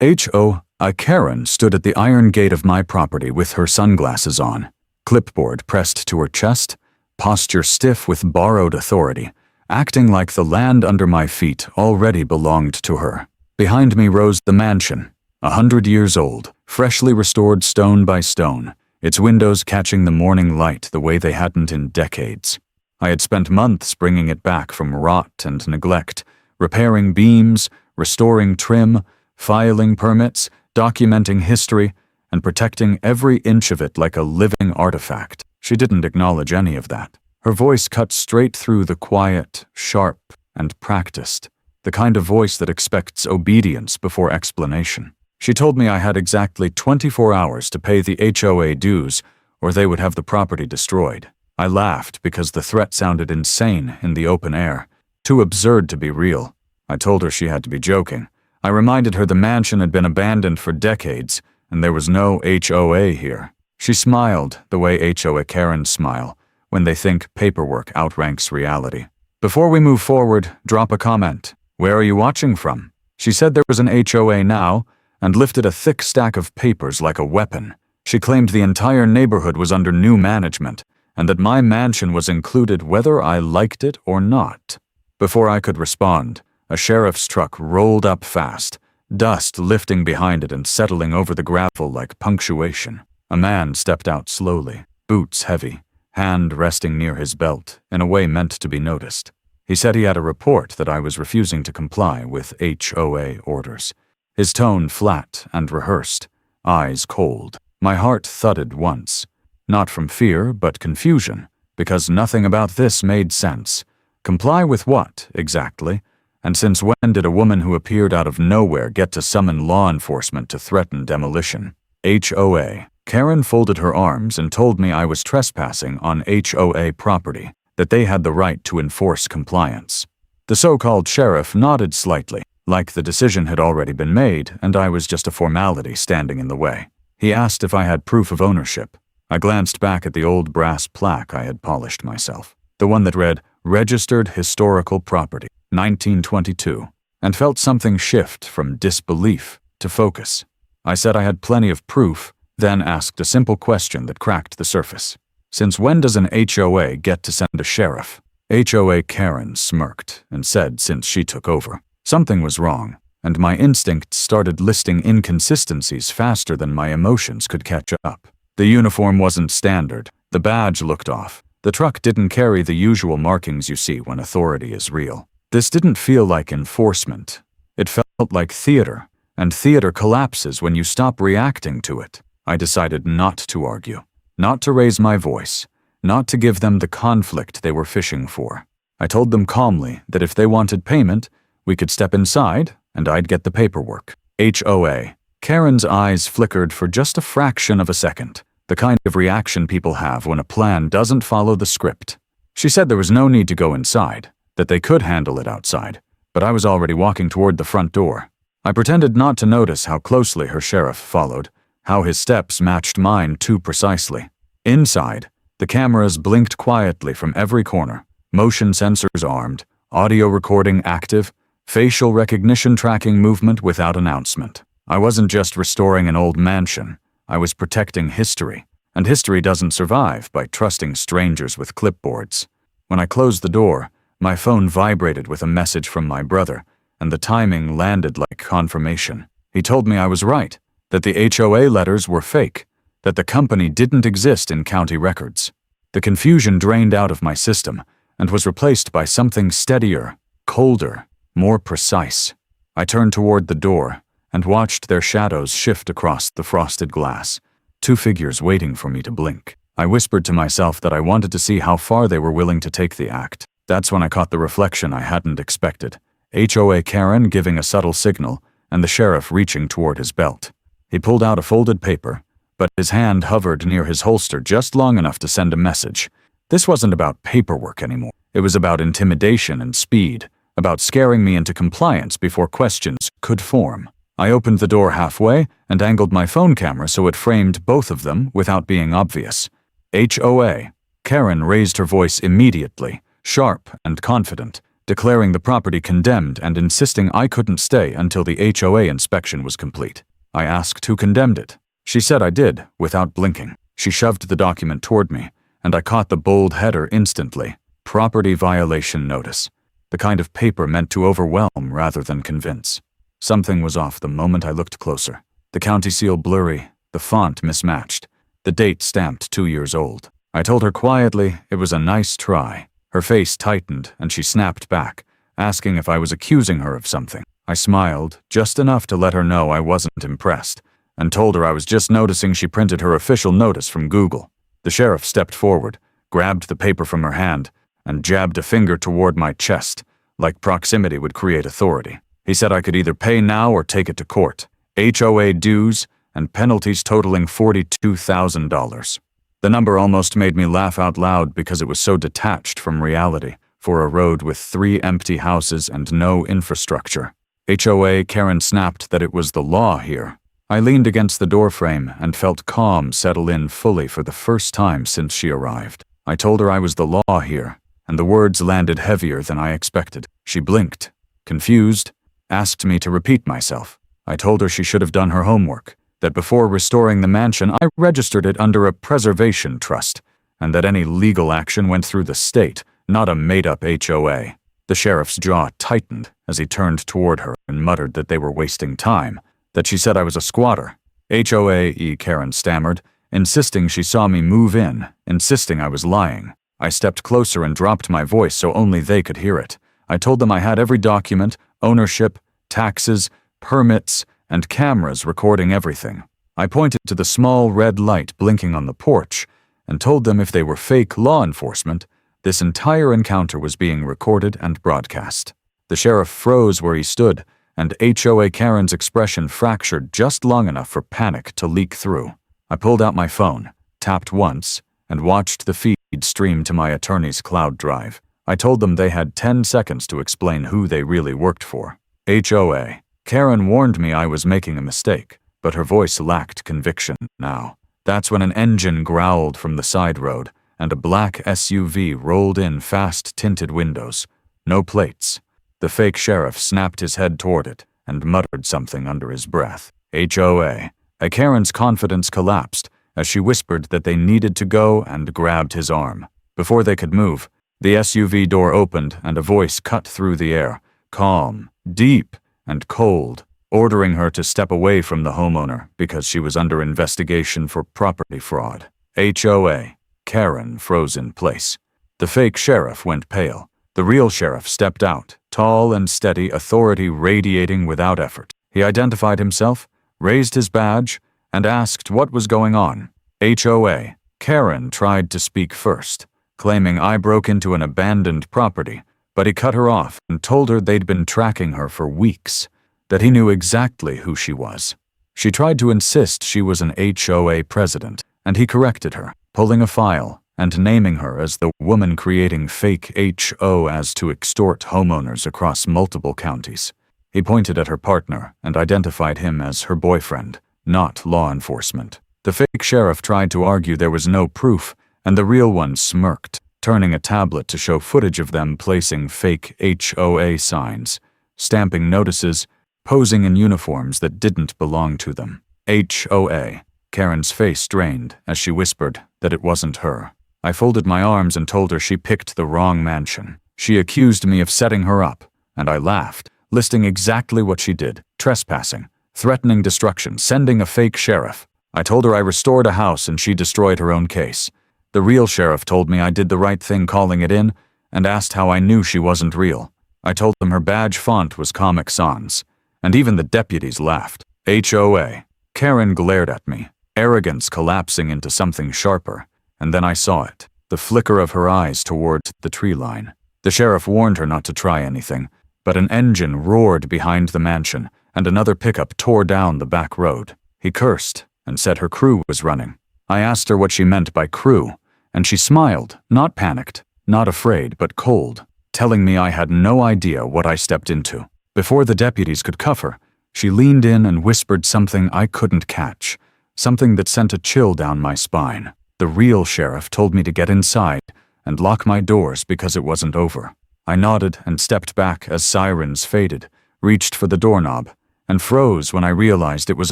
HOA Karen stood at the iron gate of my property with her sunglasses on, clipboard pressed to her chest, posture stiff with borrowed authority, acting like the land under my feet already belonged to her. Behind me rose the mansion, 100 years old, freshly restored stone by stone, its windows catching the morning light the way they hadn't in decades. I had spent months bringing it back from rot and neglect, repairing beams, restoring trim, filing permits, documenting history, and protecting every inch of it like a living artifact. She didn't acknowledge any of that. Her voice cut straight through the quiet, sharp, and practiced, the kind of voice that expects obedience before explanation. She told me I had exactly 24 hours to pay the HOA dues, or they would have the property destroyed. I laughed because the threat sounded insane in the open air, too absurd to be real. I told her she had to be joking. I reminded her the mansion had been abandoned for decades, and there was no HOA here. She smiled the way HOA Karens smile when they think paperwork outranks reality. Before we move forward, drop a comment. Where are you watching from? She said there was an HOA now, and lifted a thick stack of papers like a weapon. She claimed the entire neighborhood was under new management, and that my mansion was included whether I liked it or not. Before I could respond, a sheriff's truck rolled up fast, dust lifting behind it and settling over the gravel like punctuation. A man stepped out slowly, boots heavy, hand resting near his belt, in a way meant to be noticed. He said he had a report that I was refusing to comply with HOA orders. His tone flat and rehearsed, eyes cold. My heart thudded once, not from fear but confusion, because nothing about this made sense. Comply with what, exactly? And since when did a woman who appeared out of nowhere get to summon law enforcement to threaten demolition? HOA. Karen folded her arms and told me I was trespassing on HOA property, that they had the right to enforce compliance. The so-called sheriff nodded slightly, like the decision had already been made and I was just a formality standing in the way. He asked if I had proof of ownership. I glanced back at the old brass plaque I had polished myself, the one that read, Registered Historical Property, 1922, and felt something shift from disbelief to focus. I said I had plenty of proof, then asked a simple question that cracked the surface. Since when does an HOA get to send a sheriff? HOA Karen smirked and said since she took over. Something was wrong, and my instincts started listing inconsistencies faster than my emotions could catch up. The uniform wasn't standard, the badge looked off, the truck didn't carry the usual markings you see when authority is real. This didn't feel like enforcement. It felt like theater, and theater collapses when you stop reacting to it. I decided not to argue, not to raise my voice, not to give them the conflict they were fishing for. I told them calmly that if they wanted payment, we could step inside and I'd get the paperwork. HOA. Karen's eyes flickered for just a fraction of a second, the kind of reaction people have when a plan doesn't follow the script. She said there was no need to go inside, that they could handle it outside, but I was already walking toward the front door. I pretended not to notice how closely her sheriff followed, how his steps matched mine too precisely. Inside, the cameras blinked quietly from every corner, motion sensors armed, audio recording active, facial recognition tracking movement without announcement. I wasn't just restoring an old mansion, I was protecting history, and history doesn't survive by trusting strangers with clipboards. When I closed the door, my phone vibrated with a message from my brother, and the timing landed like confirmation. He told me I was right, that the HOA letters were fake, that the company didn't exist in county records. The confusion drained out of my system and was replaced by something steadier, colder, more precise. I turned toward the door and watched their shadows shift across the frosted glass, two figures waiting for me to blink. I whispered to myself that I wanted to see how far they were willing to take the act. That's when I caught the reflection I hadn't expected. HOA Karen giving a subtle signal, and the sheriff reaching toward his belt. He pulled out a folded paper, but his hand hovered near his holster just long enough to send a message. This wasn't about paperwork anymore. It was about intimidation and speed, about scaring me into compliance before questions could form. I opened the door halfway and angled my phone camera so it framed both of them without being obvious. HOA. Karen raised her voice immediately, sharp and confident, declaring the property condemned and insisting I couldn't stay until the HOA inspection was complete. I asked who condemned it. She said I did, without blinking. She shoved the document toward me, and I caught the bold header instantly. Property violation notice. The kind of paper meant to overwhelm rather than convince. Something was off the moment I looked closer. The county seal blurry, the font mismatched, the date stamped 2 years old. I told her quietly it was a nice try. Her face tightened and she snapped back, asking if I was accusing her of something. I smiled, just enough to let her know I wasn't impressed, and told her I was just noticing she printed her official notice from Google. The sheriff stepped forward, grabbed the paper from her hand, and jabbed a finger toward my chest, like proximity would create authority. He said I could either pay now or take it to court. HOA dues and penalties totaling $42,000. The number almost made me laugh out loud because it was so detached from reality for a road with 3 empty houses and no infrastructure. HOA Karen snapped that it was the law here. I leaned against the doorframe and felt calm settle in fully for the first time since she arrived. I told her I was the law here, and the words landed heavier than I expected. She blinked, confused, asked me to repeat myself. I told her she should have done her homework, that before restoring the mansion I registered it under a preservation trust, and that any legal action went through the state, not a made-up HOA. The sheriff's jaw tightened as he turned toward her and muttered that they were wasting time, that she said I was a squatter. HOA Karen stammered, insisting she saw me move in, insisting I was lying. I stepped closer and dropped my voice so only they could hear it. I told them I had every document, ownership, taxes, permits, and cameras recording everything. I pointed to the small red light blinking on the porch and told them if they were fake law enforcement, this entire encounter was being recorded and broadcast. The sheriff froze where he stood, and HOA Karen's expression fractured just long enough for panic to leak through. I pulled out my phone, tapped once, and watched the feed stream to my attorney's cloud drive. I told them they had 10 seconds to explain who they really worked for. HOA Karen warned me I was making a mistake, but her voice lacked conviction now. That's when an engine growled from the side road, and a black SUV rolled in fast tinted windows. No plates. The fake sheriff snapped his head toward it and muttered something under his breath. HOA Karen's confidence collapsed as she whispered that they needed to go and grabbed his arm. Before they could move, the SUV door opened and a voice cut through the air, calm, deep, and cold, ordering her to step away from the homeowner because she was under investigation for property fraud. HOA Karen froze in place. The fake sheriff went pale. The real sheriff stepped out, tall and steady, authority radiating without effort. He identified himself, raised his badge, and asked what was going on. HOA Karen tried to speak first, claiming I broke into an abandoned property, but he cut her off and told her they'd been tracking her for weeks, that he knew exactly who she was. She tried to insist she was an HOA president, and he corrected her, pulling a file and naming her as the woman creating fake HOAs to extort homeowners across multiple counties. He pointed at her partner and identified him as her boyfriend, not law enforcement. The fake sheriff tried to argue there was no proof, and the real one smirked, turning a tablet to show footage of them placing fake HOA signs, stamping notices, posing in uniforms that didn't belong to them. HOA Karen's face strained as she whispered that it wasn't her. I folded my arms and told her she picked the wrong mansion. She accused me of setting her up, and I laughed, listing exactly what she did: trespassing, threatening destruction, sending a fake sheriff. I told her I restored a house and she destroyed her own case. The real sheriff told me I did the right thing calling it in, and asked how I knew she wasn't real. I told them her badge font was Comic Sans, and even the deputies laughed. HOA Karen glared at me, arrogance collapsing into something sharper, and then I saw it, the flicker of her eyes toward the tree line. The sheriff warned her not to try anything, but an engine roared behind the mansion, and another pickup tore down the back road. He cursed and said her crew was running. I asked her what she meant by crew, and she smiled, not panicked, not afraid, but cold, telling me I had no idea what I stepped into. Before the deputies could cuff her, she leaned in and whispered something I couldn't catch, something that sent a chill down my spine. The real sheriff told me to get inside and lock my doors because it wasn't over. I nodded and stepped back as sirens faded, reached for the doorknob, and froze when I realized it was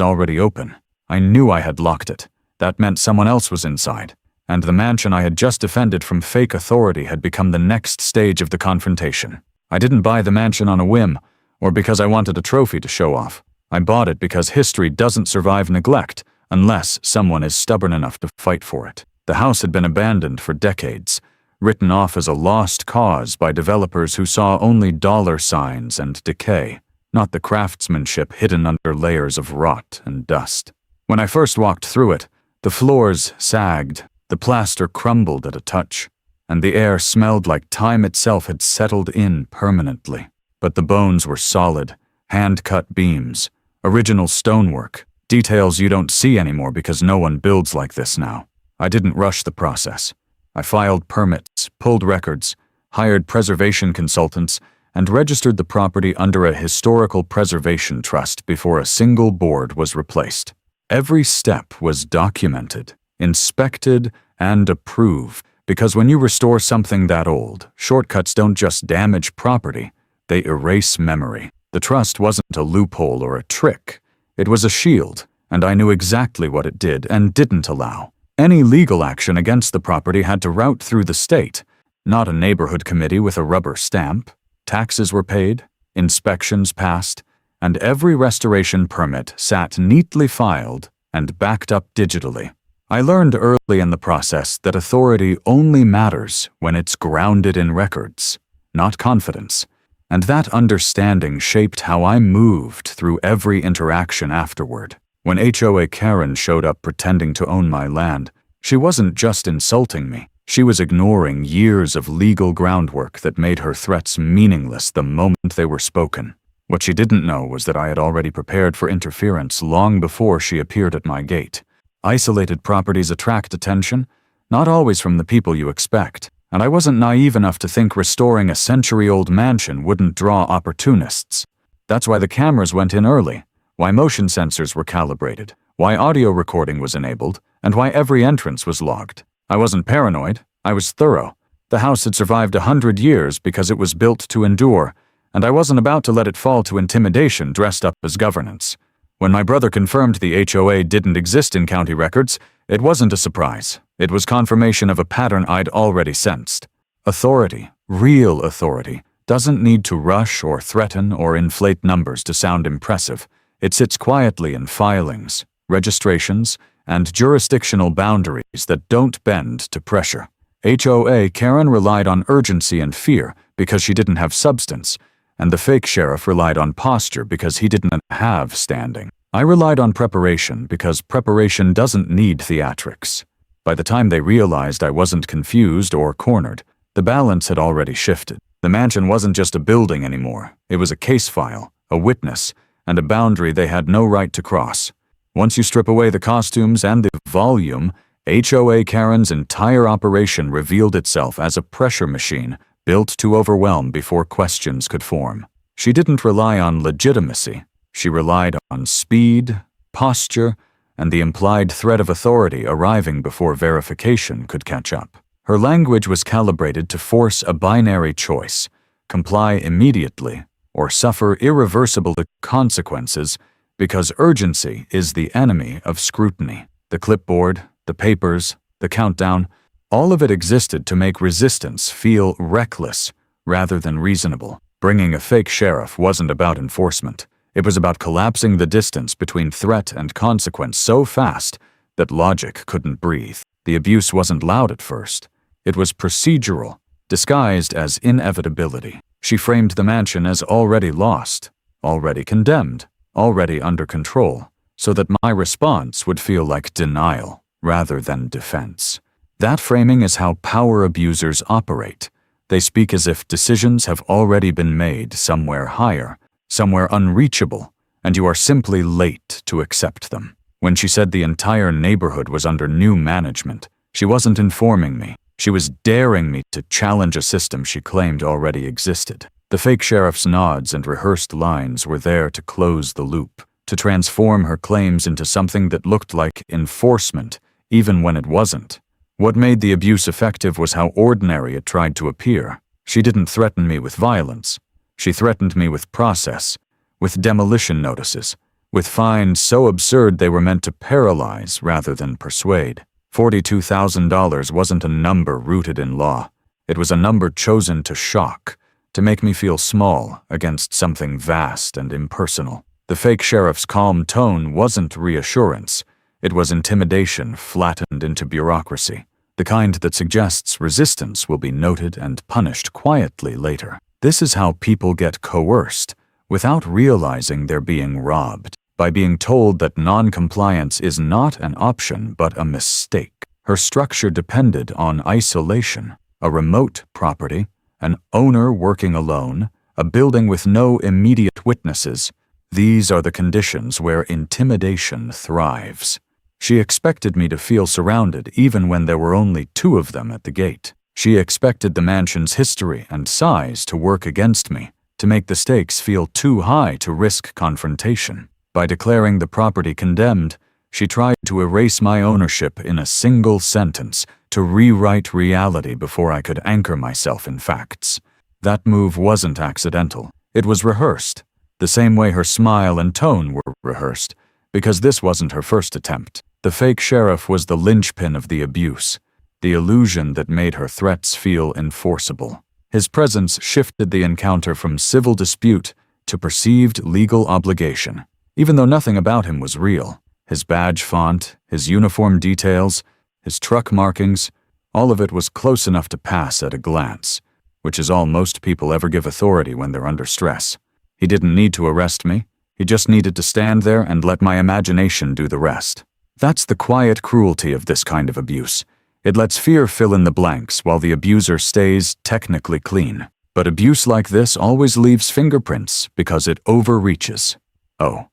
already open. I knew I had locked it. That meant someone else was inside, and the mansion I had just defended from fake authority had become the next stage of the confrontation. I didn't buy the mansion on a whim, or because I wanted a trophy to show off. I bought it because history doesn't survive neglect unless someone is stubborn enough to fight for it. The house had been abandoned for decades, written off as a lost cause by developers who saw only dollar signs and decay, not the craftsmanship hidden under layers of rot and dust. When I first walked through it, the floors sagged, the plaster crumbled at a touch, and the air smelled like time itself had settled in permanently. But the bones were solid, hand-cut beams, original stonework, details you don't see anymore because no one builds like this now. I didn't rush the process. I filed permits, pulled records, hired preservation consultants, and registered the property under a historical preservation trust before a single board was replaced. Every step was documented, inspected, and approved, because when you restore something that old, shortcuts don't just damage property, they erase memory. The trust wasn't a loophole or a trick. It was a shield, and I knew exactly what it did and didn't allow. Any legal action against the property had to route through the state, not a neighborhood committee with a rubber stamp. Taxes were paid, inspections passed, and every restoration permit sat neatly filed and backed up digitally. I learned early in the process that authority only matters when it's grounded in records, not confidence, and that understanding shaped how I moved through every interaction afterward. When HOA Karen showed up pretending to own my land, she wasn't just insulting me. She was ignoring years of legal groundwork that made her threats meaningless the moment they were spoken. What she didn't know was that I had already prepared for interference long before she appeared at my gate. Isolated properties attract attention, not always from the people you expect, and I wasn't naive enough to think restoring a century-old mansion wouldn't draw opportunists. That's why the cameras went in early, why motion sensors were calibrated, why audio recording was enabled, and why every entrance was logged. I wasn't paranoid, I was thorough. The house had survived 100 years because it was built to endure, and I wasn't about to let it fall to intimidation dressed up as governance. When my brother confirmed the HOA didn't exist in county records, it wasn't a surprise. It was confirmation of a pattern I'd already sensed. Authority, real authority, doesn't need to rush or threaten or inflate numbers to sound impressive. It sits quietly in filings, registrations, and jurisdictional boundaries that don't bend to pressure. HOA Karen relied on urgency and fear because she didn't have substance, and the fake sheriff relied on posture because he didn't have standing. I relied on preparation because preparation doesn't need theatrics. By the time they realized I wasn't confused or cornered, the balance had already shifted. The mansion wasn't just a building anymore. It was a case file, a witness, and a boundary they had no right to cross. Once you strip away the costumes and the volume, HOA Karen's entire operation revealed itself as a pressure machine built to overwhelm before questions could form. She didn't rely on legitimacy. She relied on speed, posture, and the implied threat of authority arriving before verification could catch up. Her language was calibrated to force a binary choice: comply immediately or suffer irreversible consequences, because urgency is the enemy of scrutiny. The clipboard, the papers, the countdown, all of it existed to make resistance feel reckless rather than reasonable. Bringing a fake sheriff wasn't about enforcement. It was about collapsing the distance between threat and consequence so fast that logic couldn't breathe. The abuse wasn't loud at first. It was procedural, disguised as inevitability. She framed the mansion as already lost, already condemned, already under control, so that my response would feel like denial rather than defense. That framing is how power abusers operate. They speak as if decisions have already been made somewhere higher, somewhere unreachable, and you are simply late to accept them. When she said the entire neighborhood was under new management, she wasn't informing me. She was daring me to challenge a system she claimed already existed. The fake sheriff's nods and rehearsed lines were there to close the loop, to transform her claims into something that looked like enforcement, even when it wasn't. What made the abuse effective was how ordinary it tried to appear. She didn't threaten me with violence. She threatened me with process, with demolition notices, with fines so absurd they were meant to paralyze rather than persuade. $42,000 wasn't a number rooted in law. It was a number chosen to shock, to make me feel small against something vast and impersonal. The fake sheriff's calm tone wasn't reassurance. It was intimidation flattened into bureaucracy, the kind that suggests resistance will be noted and punished quietly later. This is how people get coerced without realizing they're being robbed, by being told that non-compliance is not an option but a mistake. Her structure depended on isolation, a remote property, an owner working alone, a building with no immediate witnesses. These are the conditions where intimidation thrives. She expected me to feel surrounded even when there were only 2 of them at the gate. She expected the mansion's history and size to work against me, to make the stakes feel too high to risk confrontation. By declaring the property condemned, she tried to erase my ownership in a single sentence, to rewrite reality before I could anchor myself in facts. That move wasn't accidental. It was rehearsed, the same way her smile and tone were rehearsed, because this wasn't her first attempt. The fake sheriff was the linchpin of the abuse, the illusion that made her threats feel enforceable. His presence shifted the encounter from civil dispute to perceived legal obligation. Even though nothing about him was real, his badge font, his uniform details, his truck markings, all of it was close enough to pass at a glance, which is all most people ever give authority when they're under stress. He didn't need to arrest me. He just needed to stand there and let my imagination do the rest. That's the quiet cruelty of this kind of abuse. It lets fear fill in the blanks while the abuser stays technically clean. But abuse like this always leaves fingerprints because it overreaches. HOA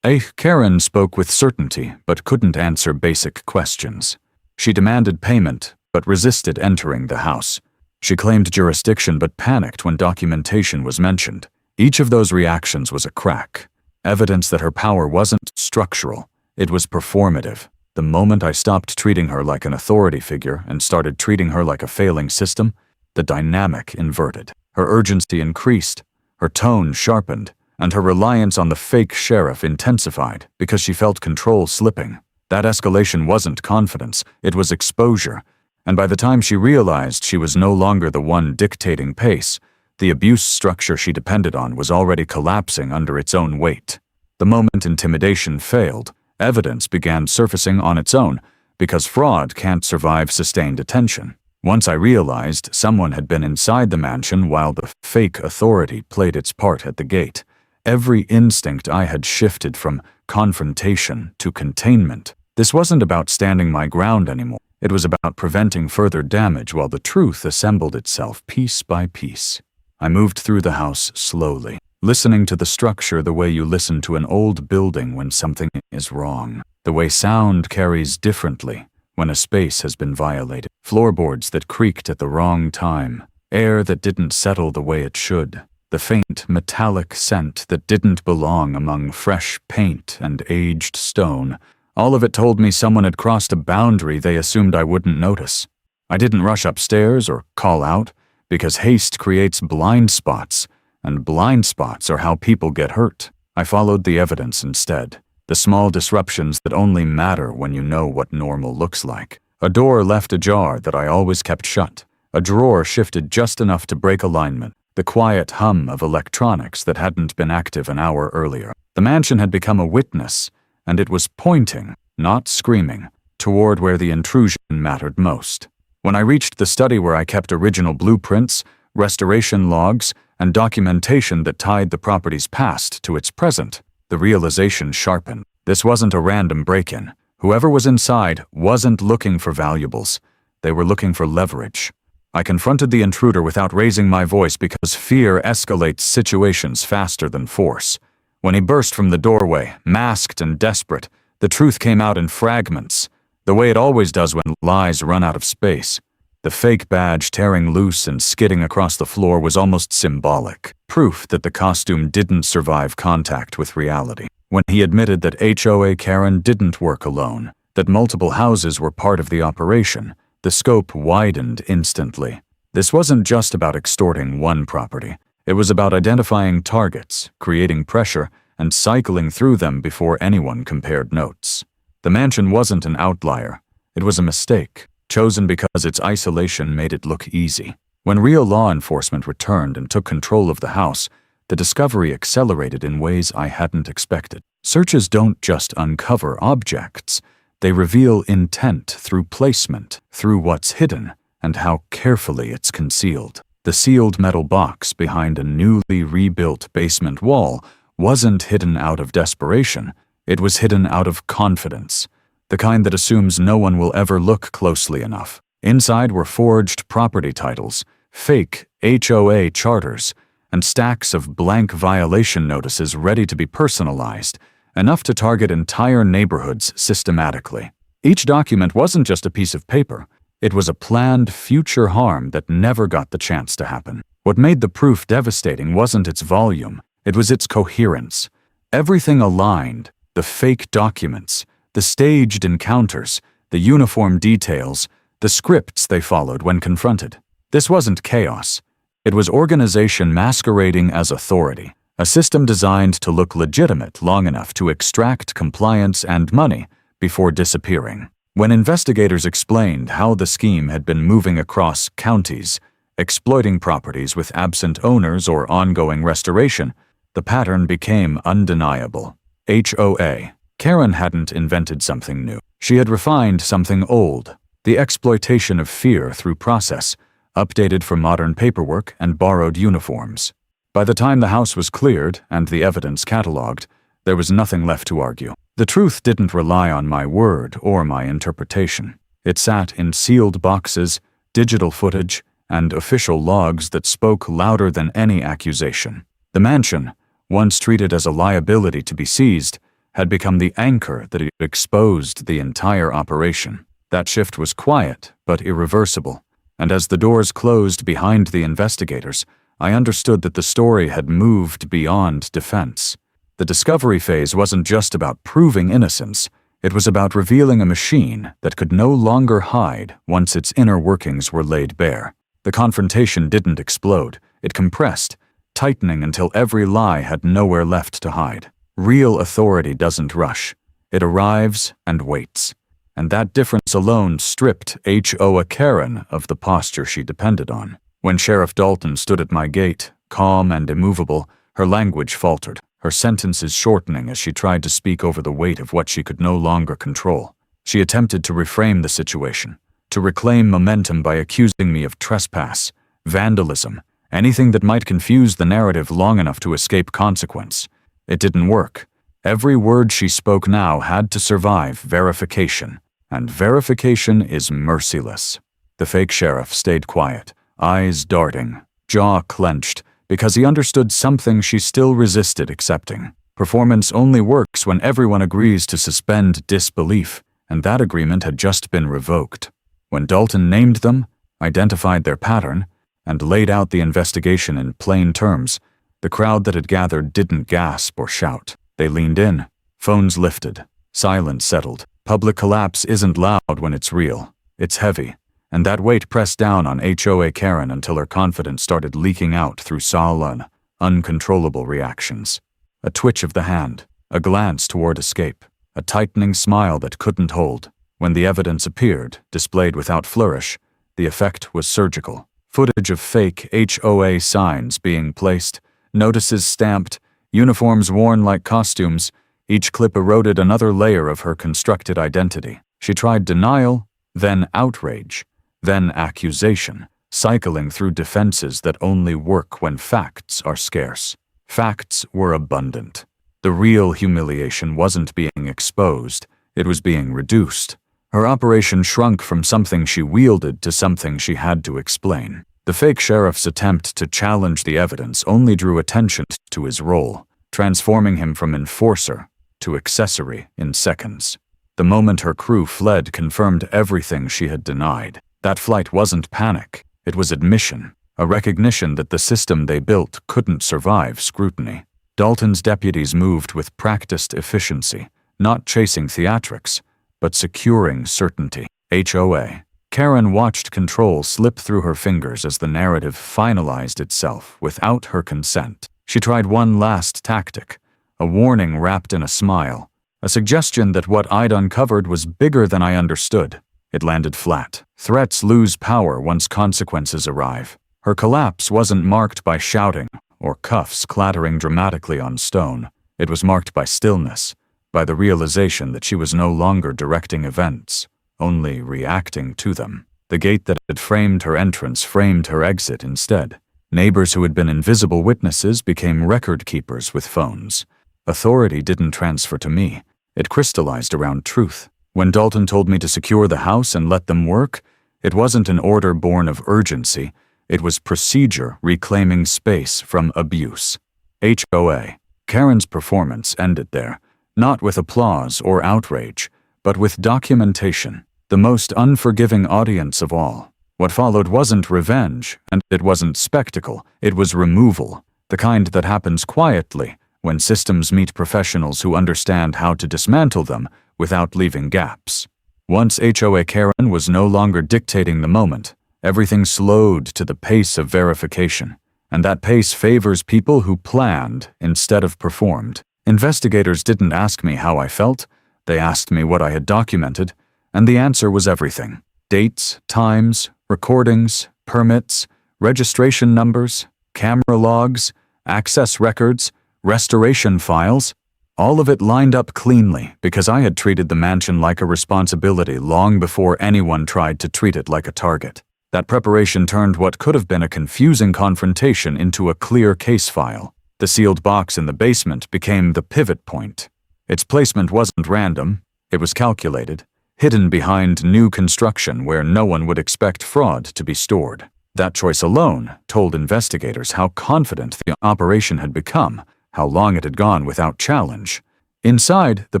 Karen spoke with certainty but couldn't answer basic questions. She demanded payment but resisted entering the house. She claimed jurisdiction but panicked when documentation was mentioned. Each of those reactions was a crack, evidence that her power wasn't structural, it was performative. The moment I stopped treating her like an authority figure and started treating her like a failing system, the dynamic inverted. Her urgency increased, her tone sharpened, and her reliance on the fake sheriff intensified because she felt control slipping. That escalation wasn't confidence, it was exposure, and by the time she realized she was no longer the one dictating pace, the abuse structure she depended on was already collapsing under its own weight. The moment intimidation failed, evidence began surfacing on its own, because fraud can't survive sustained attention. Once I realized someone had been inside the mansion while the fake authority played its part at the gate, every instinct I had shifted from confrontation to containment. This wasn't about standing my ground anymore. It was about preventing further damage while the truth assembled itself piece by piece. I moved through the house slowly, listening to the structure the way you listen to an old building when something is wrong, the way sound carries differently when a space has been violated, floorboards that creaked at the wrong time, air that didn't settle the way it should, the faint metallic scent that didn't belong among fresh paint and aged stone. All of it told me someone had crossed a boundary they assumed I wouldn't notice. I didn't rush upstairs or call out, because haste creates blind spots, and blind spots are how people get hurt. I followed the evidence instead, the small disruptions that only matter when you know what normal looks like. A door left ajar that I always kept shut. A drawer shifted just enough to break alignment, the quiet hum of electronics that hadn't been active an hour earlier. The mansion had become a witness, and it was pointing, not screaming, toward where the intrusion mattered most. When I reached the study where I kept original blueprints, restoration logs, and documentation that tied the property's past to its present, the realization sharpened. This wasn't a random break-in. Whoever was inside wasn't looking for valuables. They were looking for leverage. I confronted the intruder without raising my voice because fear escalates situations faster than force. When he burst from the doorway, masked and desperate, the truth came out in fragments, the way it always does when lies run out of space. The fake badge tearing loose and skidding across the floor was almost symbolic, proof that the costume didn't survive contact with reality. When he admitted that HOA Karen didn't work alone, that multiple houses were part of the operation, the scope widened instantly. This wasn't just about extorting one property. It was about identifying targets, creating pressure, and cycling through them before anyone compared notes. The mansion wasn't an outlier. It was a mistake, chosen because its isolation made it look easy. When real law enforcement returned and took control of the house, the discovery accelerated in ways I hadn't expected. Searches don't just uncover objects. They reveal intent through placement, through what's hidden, and how carefully it's concealed. The sealed metal box behind a newly rebuilt basement wall wasn't hidden out of desperation. It was hidden out of confidence, the kind that assumes no one will ever look closely enough. Inside were forged property titles, fake HOA charters, and stacks of blank violation notices ready to be personalized, enough to target entire neighborhoods systematically. Each document wasn't just a piece of paper. It was a planned future harm that never got the chance to happen. What made the proof devastating wasn't its volume, it was its coherence. Everything aligned: the fake documents, the staged encounters, the uniform details, the scripts they followed when confronted. This wasn't chaos. It was organization masquerading as authority, a system designed to look legitimate long enough to extract compliance and money before disappearing. When investigators explained how the scheme had been moving across counties, exploiting properties with absent owners or ongoing restoration, the pattern became undeniable. HOA Karen hadn't invented something new. She had refined something old: the exploitation of fear through process, updated for modern paperwork and borrowed uniforms. By the time the house was cleared and the evidence cataloged, there was nothing left to argue. The truth didn't rely on my word or my interpretation. It sat in sealed boxes, digital footage, and official logs that spoke louder than any accusation. The mansion, once treated as a liability to be seized, had become the anchor that exposed the entire operation. That shift was quiet but irreversible, and as the doors closed behind the investigators, I understood that the story had moved beyond defense. The discovery phase wasn't just about proving innocence, it was about revealing a machine that could no longer hide once its inner workings were laid bare. The confrontation didn't explode, it compressed, tightening until every lie had nowhere left to hide. Real authority doesn't rush. It arrives and waits. And that difference alone stripped HOA Karen of the posture she depended on. When Sheriff Dalton stood at my gate, calm and immovable, her language faltered, her sentences shortening as she tried to speak over the weight of what she could no longer control. She attempted to reframe the situation, to reclaim momentum by accusing me of trespass, vandalism, anything that might confuse the narrative long enough to escape consequence. It didn't work. Every word she spoke now had to survive verification, and verification is merciless. The fake sheriff stayed quiet, eyes darting, jaw clenched, because he understood something she still resisted accepting. Performance only works when everyone agrees to suspend disbelief, and that agreement had just been revoked. When Dalton named them, identified their pattern, and laid out the investigation in plain terms, the crowd that had gathered didn't gasp or shout. They leaned in, phones lifted, silence settled. Public collapse isn't loud when it's real. It's heavy. And that weight pressed down on HOA Karen until her confidence started leaking out through sullen, uncontrollable reactions. A twitch of the hand, a glance toward escape, a tightening smile that couldn't hold. When the evidence appeared, displayed without flourish, the effect was surgical. Footage of fake HOA signs being placed, notices stamped, uniforms worn like costumes. Each clip eroded another layer of her constructed identity. She tried denial, then outrage, then accusation, cycling through defenses that only work when facts are scarce. Facts were abundant. The real humiliation wasn't being exposed, it was being reduced. Her operation shrunk from something she wielded to something she had to explain. The fake sheriff's attempt to challenge the evidence only drew attention to his role, transforming him from enforcer to accessory in seconds. The moment her crew fled confirmed everything she had denied. That flight wasn't panic, it was admission, a recognition that the system they built couldn't survive scrutiny. Dalton's deputies moved with practiced efficiency, not chasing theatrics, but securing certainty. HOA Karen watched control slip through her fingers as the narrative finalized itself without her consent. She tried one last tactic, a warning wrapped in a smile, a suggestion that what I'd uncovered was bigger than I understood. It landed flat. Threats lose power once consequences arrive. Her collapse wasn't marked by shouting or cuffs clattering dramatically on stone. It was marked by stillness, by the realization that she was no longer directing events, only reacting to them. The gate that had framed her entrance framed her exit instead. Neighbors who had been invisible witnesses became record keepers with phones. Authority didn't transfer to me. It crystallized around truth. When Dalton told me to secure the house and let them work, it wasn't an order born of urgency. It was procedure reclaiming space from abuse. HOA Karen's performance ended there, not with applause or outrage, but with documentation, the most unforgiving audience of all. What followed wasn't revenge, and it wasn't spectacle, it was removal, the kind that happens quietly when systems meet professionals who understand how to dismantle them without leaving gaps. Once HOA Karen was no longer dictating the moment, everything slowed to the pace of verification, and that pace favors people who planned instead of performed. Investigators didn't ask me how I felt, they asked me what I had documented, and the answer was everything. Dates, times, recordings, permits, registration numbers, camera logs, access records, restoration files. All of it lined up cleanly because I had treated the mansion like a responsibility long before anyone tried to treat it like a target. That preparation turned what could have been a confusing confrontation into a clear case file. The sealed box in the basement became the pivot point. Its placement wasn't random, it was calculated, hidden behind new construction where no one would expect fraud to be stored. That choice alone told investigators how confident the operation had become, how long it had gone without challenge. Inside, the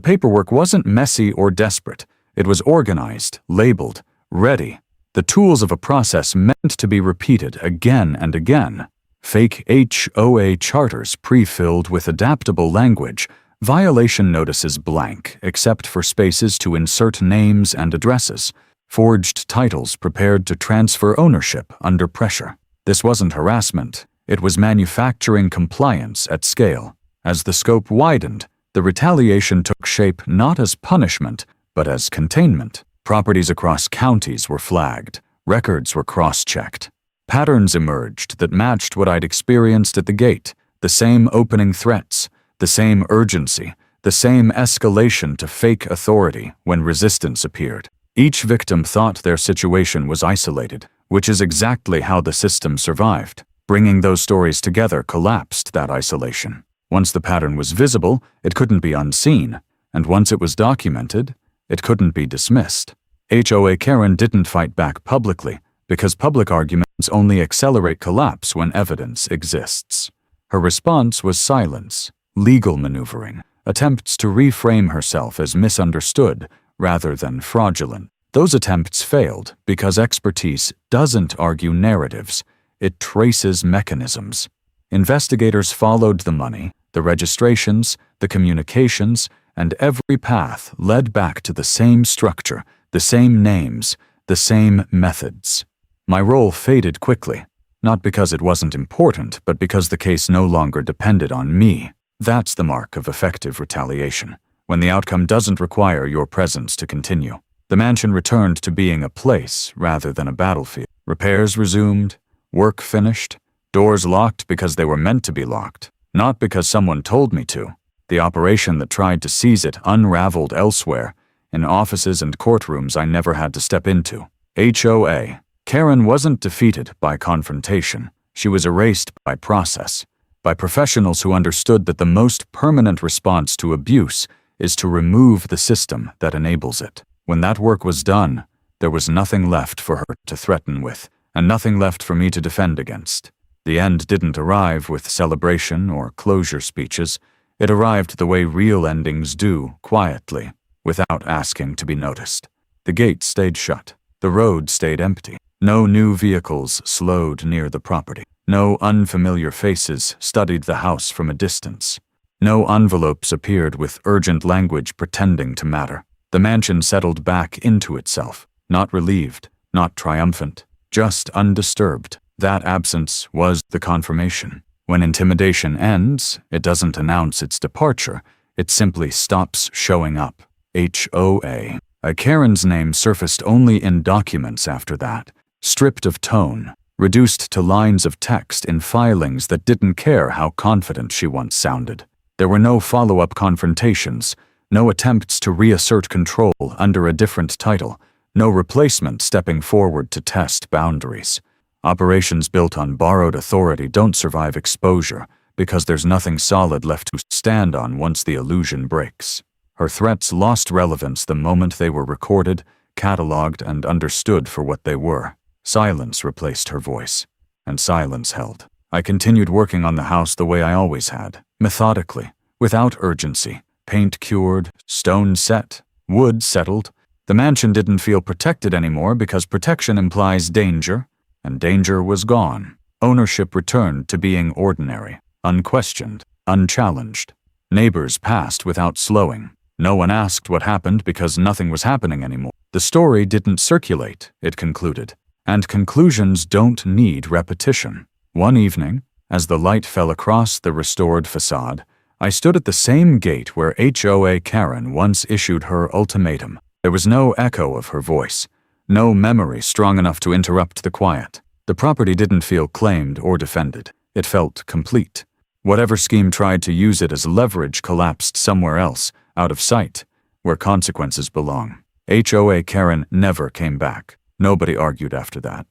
paperwork wasn't messy or desperate. It was organized, labeled, ready. The tools of a process meant to be repeated again and again. Fake HOA charters pre-filled with adaptable language, violation notices blank except for spaces to insert names and addresses, forged titles prepared to transfer ownership under pressure. This wasn't harassment, it was manufacturing compliance at scale. As the scope widened, the retaliation took shape not as punishment, but as containment. Properties across counties were flagged, records were cross-checked. Patterns emerged that matched what I'd experienced at the gate, the same opening threats, the same urgency, the same escalation to fake authority when resistance appeared. Each victim thought their situation was isolated, which is exactly how the system survived. Bringing those stories together collapsed that isolation. Once the pattern was visible, it couldn't be unseen, and once it was documented, it couldn't be dismissed. HOA Karen didn't fight back publicly, because public arguments only accelerate collapse when evidence exists. Her response was silence, legal maneuvering, attempts to reframe herself as misunderstood rather than fraudulent. Those attempts failed because expertise doesn't argue narratives, it traces mechanisms. Investigators followed the money, the registrations, the communications, and every path led back to the same structure, the same names, the same methods. My role faded quickly, not because it wasn't important, but because the case no longer depended on me. That's the mark of effective retaliation, when the outcome doesn't require your presence to continue. The mansion returned to being a place rather than a battlefield. Repairs resumed, work finished, doors locked because they were meant to be locked, not because someone told me to. The operation that tried to seize it unraveled elsewhere, in offices and courtrooms I never had to step into. HOA Karen wasn't defeated by confrontation. She was erased by process, by professionals who understood that the most permanent response to abuse is to remove the system that enables it. When that work was done, there was nothing left for her to threaten with, and nothing left for me to defend against. The end didn't arrive with celebration or closure speeches. It arrived the way real endings do, quietly, without asking to be noticed. The gate stayed shut. The road stayed empty. No new vehicles slowed near the property. No unfamiliar faces studied the house from a distance. No envelopes appeared with urgent language pretending to matter. The mansion settled back into itself, not relieved, not triumphant, just undisturbed. That absence was the confirmation. When intimidation ends, it doesn't announce its departure, it simply stops showing up. HOA. Karen's name surfaced only in documents after that, stripped of tone, reduced to lines of text in filings that didn't care how confident she once sounded. There were no follow-up confrontations, no attempts to reassert control under a different title, no replacement stepping forward to test boundaries. Operations built on borrowed authority don't survive exposure because there's nothing solid left to stand on once the illusion breaks. Her threats lost relevance the moment they were recorded, cataloged, and understood for what they were. Silence replaced her voice, and silence held. I continued working on the house the way I always had, methodically, without urgency. Paint cured, stone set, wood settled. The mansion didn't feel protected anymore because protection implies danger, and danger was gone. Ownership returned to being ordinary, unquestioned, unchallenged. Neighbors passed without slowing. No one asked what happened because nothing was happening anymore. The story didn't circulate, it concluded. And conclusions don't need repetition. One evening, as the light fell across the restored facade, I stood at the same gate where HOA Karen once issued her ultimatum. There was no echo of her voice, no memory strong enough to interrupt the quiet. The property didn't feel claimed or defended. It felt complete. Whatever scheme tried to use it as leverage collapsed somewhere else, out of sight, where consequences belong. HOA Karen never came back. Nobody argued after that.